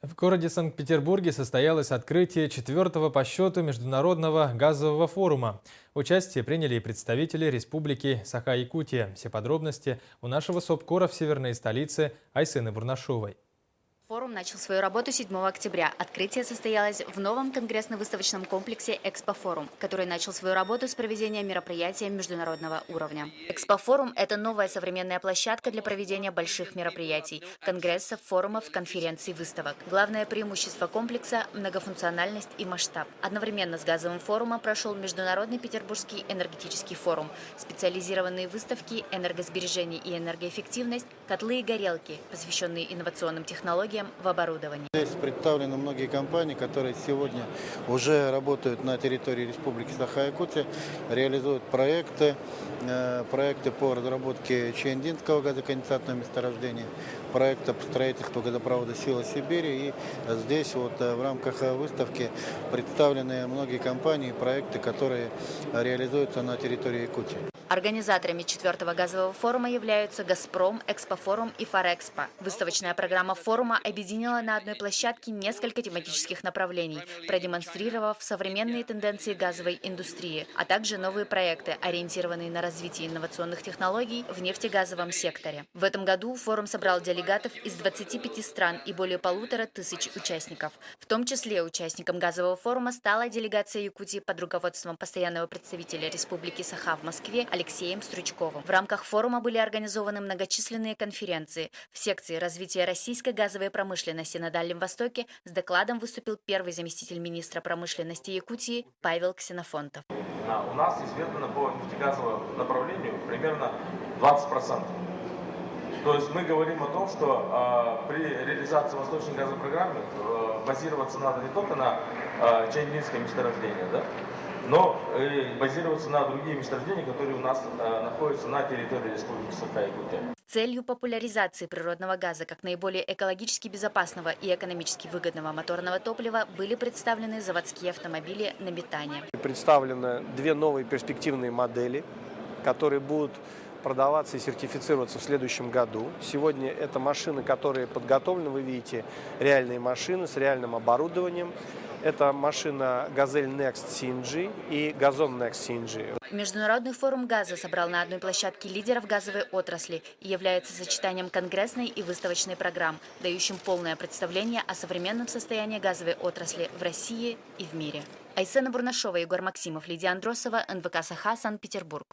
В городе Санкт-Петербурге состоялось открытие 4-го по счету Международного газового форума. Участие приняли и представители Республики Саха-Якутия. Все подробности у нашего СОБКОРа в северной столице Айсены Бурнашовой. Форум начал свою работу 7 октября. Открытие состоялось в новом конгрессно-выставочном комплексе «Экспофорум», который начал свою работу с проведения мероприятия международного уровня. «Экспофорум» – это новая современная площадка для проведения больших мероприятий, конгрессов, форумов, конференций, выставок. Главное преимущество комплекса – многофункциональность и масштаб. Одновременно с газовым форумом прошел Международный Петербургский энергетический форум, специализированные выставки «Энергосбережение и энергоэффективность», «Котлы и горелки», посвященные инновационным технологиям в оборудовании. Здесь представлены многие компании, которые сегодня уже работают на территории Республики Саха-Якутия, реализуют проекты по разработке Чандинского газоконденсатного месторождения, проекты по строительству газопровода «Сила Сибири». И здесь в рамках выставки представлены многие компании и проекты, которые реализуются на территории Якутии. Организаторами 4-го газового форума являются «Газпром», «Экспофорум» и «Фарекспо». Выставочная программа форума объединила на одной площадке несколько тематических направлений, продемонстрировав современные тенденции газовой индустрии, а также новые проекты, ориентированные на развитие инновационных технологий в нефтегазовом секторе. В этом году форум собрал делегатов из 25 стран и более 1500 участников. В том числе участником газового форума стала делегация Якутии под руководством постоянного представителя Республики Саха в Москве Алексеем Стручковым. В рамках форума были организованы многочисленные конференции. В секции развития российской газовой промышленности на Дальнем Востоке с докладом выступил первый заместитель министра промышленности Якутии Павел Ксенофонтов. У нас известно по нефтегазовому направлению примерно 20%. То есть мы говорим о том, что при реализации восточной газовой программы базироваться надо не только на Чандинском месторождении, да, но и базироваться на другие месторождения, которые у нас находятся на территории Республики Саха-Якутия. С целью популяризации природного газа как наиболее экологически безопасного и экономически выгодного моторного топлива были представлены заводские автомобили на метане. Представлены две новые перспективные модели, которые будут продаваться и сертифицироваться в следующем году. Сегодня это машины, которые подготовлены, вы видите, реальные машины с реальным оборудованием. Это машина «Газель Next CNG» и «Газон Next CNG». Международный форум газа собрал на одной площадке лидеров газовой отрасли и является сочетанием конгрессной и выставочной программ, дающим полное представление о современном состоянии газовой отрасли в России и в мире. Айсена Бурнашова, Егор Максимов, Лидия Андросова, НВК Саха, Санкт-Петербург.